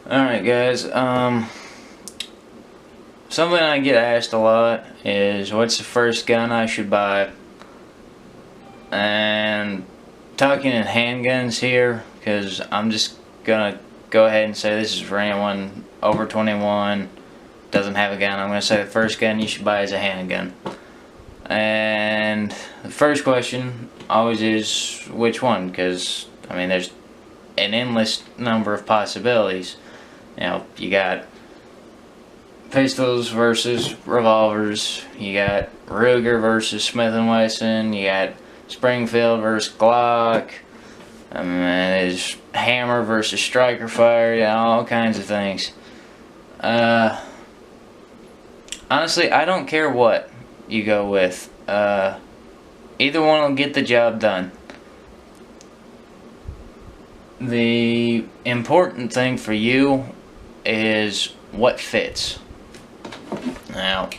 Alright guys, something I get asked a lot is what's the first gun I should buy? And talking in handguns here, because I'm just gonna go ahead and say this is for anyone over 21, doesn't have a gun. I'm gonna say the first gun you should buy is a handgun. And the first question always is which one, because I mean there's an endless number of possibilities. You know, you got pistols versus revolvers, you got Ruger versus Smith & Wesson, you got Springfield versus Glock, there's hammer versus striker fire, yeah, all kinds of things. Honestly, I don't care what you go with. Either one will get the job done. The important thing for you is what fits. Now, I'll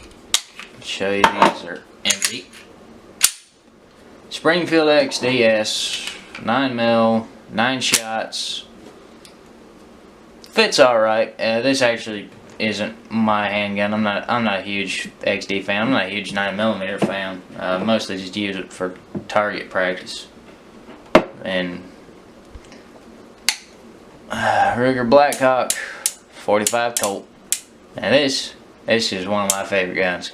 show you, these are empty. Springfield XDS, 9mm, 9 shots. Fits alright. This actually isn't my handgun. I'm not a huge XD fan. I'm not a huge 9mm fan. Mostly just use it for target practice. And Ruger Blackhawk 45 Colt. Now this is one of my favorite guns.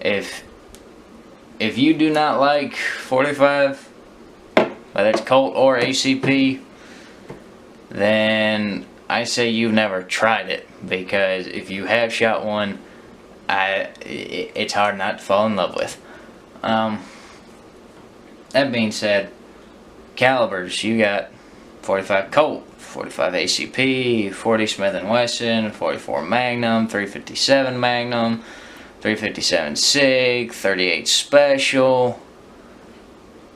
If you do not like 45, whether it's Colt or ACP, then I say you've never tried it, because if you have shot one, it's hard not to fall in love with. That being said, calibers, you got 45 Colt, 45 ACP, 40 Smith & Wesson, 44 Magnum, 357 Magnum, 357 SIG, 38 Special,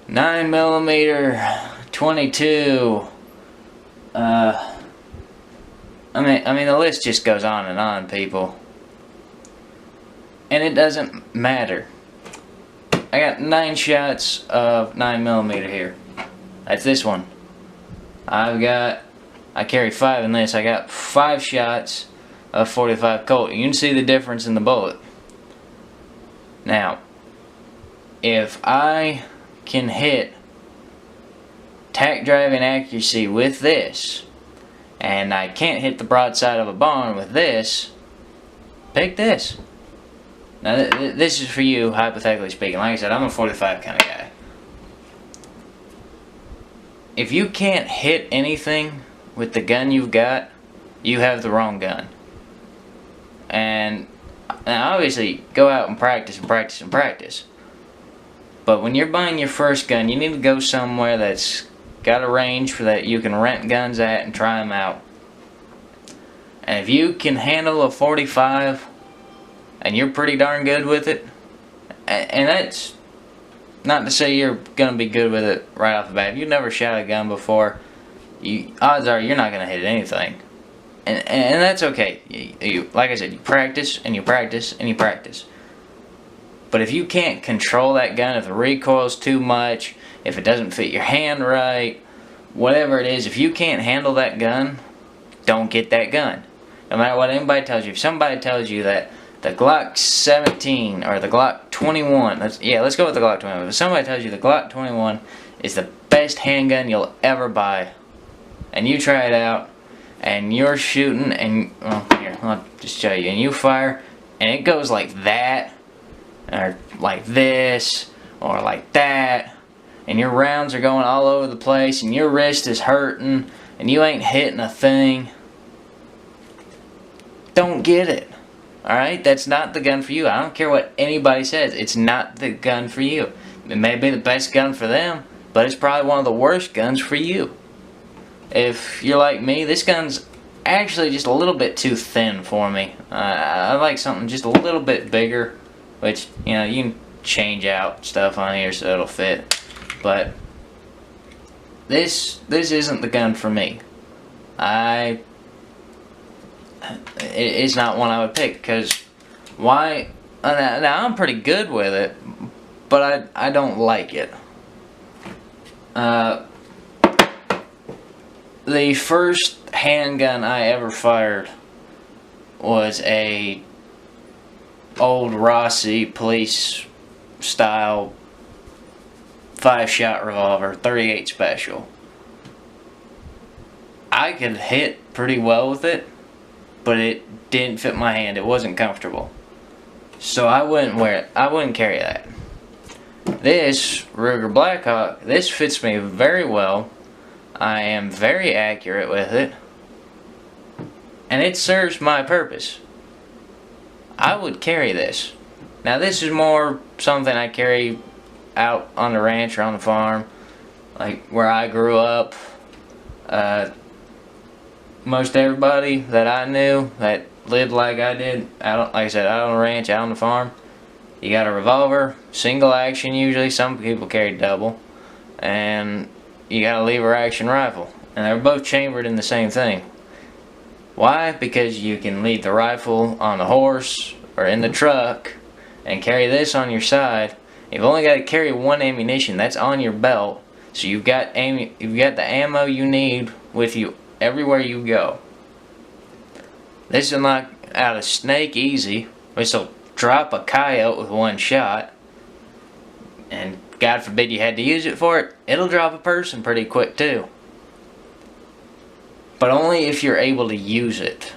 9mm, 22. I mean the list just goes on and on, people. And it doesn't matter. I got 9 shots of 9mm here. That's this one. I carry 5 in this. I got 5 shots of 45 Colt. You can see the difference in the bullet. Now, if I can hit tack driving accuracy with this, and I can't hit the broadside of a barn with this, pick this. Now this is for you, hypothetically speaking. Like I said, I'm a 45 kind of guy. If you can't hit anything with the gun you've got, you have the wrong gun. And now obviously go out and practice and practice and practice. But when you're buying your first gun, you need to go somewhere that's got a range for that you can rent guns at and try them out. And if you can handle a 45 and you're pretty darn good with it, and that's not to say you're gonna be good with it right off the bat. If you've never shot a gun before, odds are you're not gonna hit anything, and that's okay. You, like I said, you practice and you practice and you practice. But if you can't control that gun, if the recoil's too much, if it doesn't fit your hand right, whatever it is, if you can't handle that gun, don't get that gun. No matter what anybody tells you. If somebody tells you that the Glock 17 or the Glock 21, let's go with the Glock 21. If somebody tells you the Glock 21 is the best handgun you'll ever buy, and you try it out, and you're shooting, and well, here, I'll just show you, and you fire, and it goes like that, or like this, or like that, and your rounds are going all over the place, and your wrist is hurting, and you ain't hitting a thing, don't get it. Alright, that's not the gun for you. I don't care what anybody says. It's not the gun for you. It may be the best gun for them, but it's probably one of the worst guns for you. If you're like me, this gun's actually just a little bit too thin for me. I like something just a little bit bigger, which, you know, you can change out stuff on here so it'll fit. But this isn't the gun for me. It's not one I would pick, because why? Now I'm pretty good with it, but I don't like it. The first handgun I ever fired was a old Rossi police style 5-shot revolver, 38 special. I could hit pretty well with it, but it didn't fit my hand. It wasn't comfortable. So I wouldn't wear it. I wouldn't carry that. This Ruger Blackhawk, this fits me very well. I am very accurate with it, and it serves my purpose. I would carry this. Now this is more something I carry out on the ranch or on the farm, like where I grew up. Most everybody that I knew that lived like I did, like I said, out on the ranch, out on the farm, you got a revolver, single action usually. Some people carry double, and you got a lever action rifle, and they're both chambered in the same thing. Why? Because you can leave the rifle on the horse or in the truck and carry this on your side. You've only got to carry one ammunition. That's on your belt, so you've got the ammo you need with you everywhere you go. This will knock out a snake easy. This will drop a coyote with one shot, and God forbid you had to use it for it, it'll drop a person pretty quick too. But only if you're able to use it.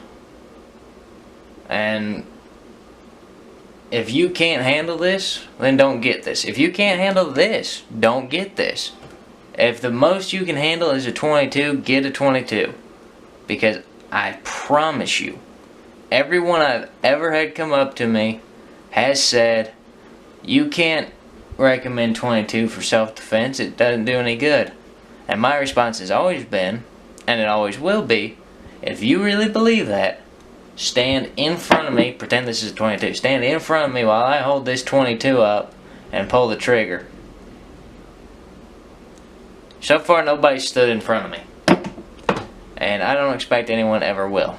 And if you can't handle this, then don't get this. If you can't handle this, don't get this. If the most you can handle is a 22, get a 22. Because I promise you, everyone I've ever had come up to me has said, you can't recommend 22 for self-defense, it doesn't do any good. And my response has always been, and it always will be, if you really believe that, stand in front of me, pretend this is a 22, stand in front of me while I hold this 22 up and pull the trigger. So far nobody stood in front of me, and I don't expect anyone ever will.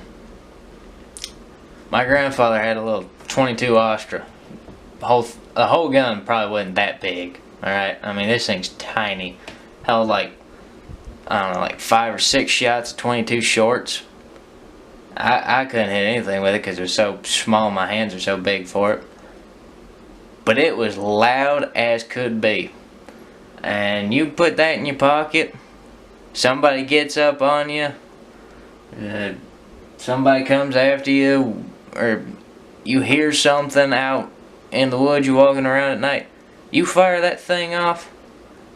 My grandfather had a little 22 Astra. The whole gun probably wasn't that big, alright? I mean, this thing's tiny. Held like, I don't know, like 5 or 6 shots of 22 shorts. I couldn't hit anything with it because it was so small, my hands are so big for it. But it was loud as could be. And you put that in your pocket, somebody gets up on you, somebody comes after you, or you hear something out in the woods, you're walking around at night, you fire that thing off,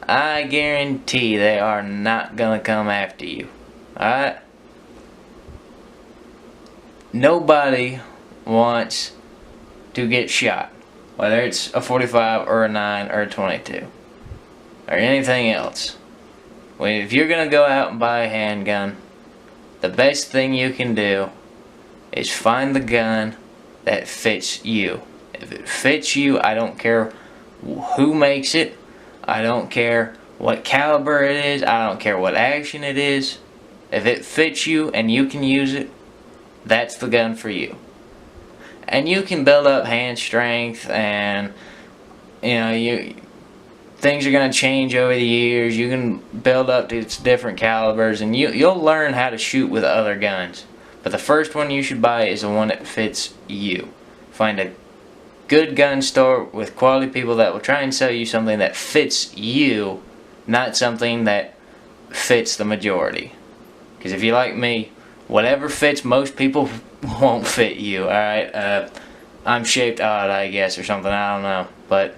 I guarantee they are not gonna come after you. Alright? Nobody wants to get shot, whether it's a 45 or a 9 or a 22 or anything else. If you're gonna go out and buy a handgun, the best thing you can do is find the gun that fits you. If it fits you, I don't care who makes it, I don't care what caliber it is, I don't care what action it is. If it fits you and you can use it, that's the gun for you. And you can build up hand strength, and things are going to change over the years. You can build up to different calibers, and you'll learn how to shoot with other guns. But the first one you should buy is the one that fits you. Find a good gun store with quality people that will try and sell you something that fits you, not something that fits the majority. Because if you're like me, whatever fits most people won't fit you, alright? I'm shaped odd, I guess, or something, I don't know. But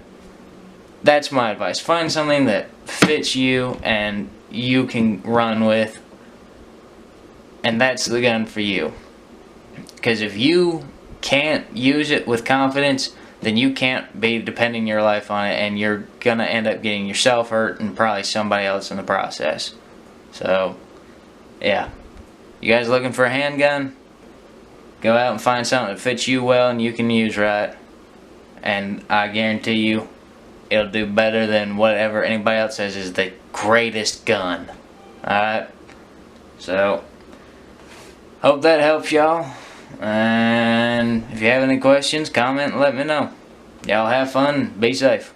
that's my advice. Find something that fits you and you can run with, and that's the gun for you. Because if you can't use it with confidence, then you can't be depending your life on it, and you're gonna end up getting yourself hurt and probably somebody else in the process. So, yeah. You guys looking for a handgun? Go out and find something that fits you well and you can use right. And I guarantee you, it'll do better than whatever anybody else says is the greatest gun. Alright? So, hope that helps y'all. And if you have any questions, comment and let me know. Y'all have fun. Be safe.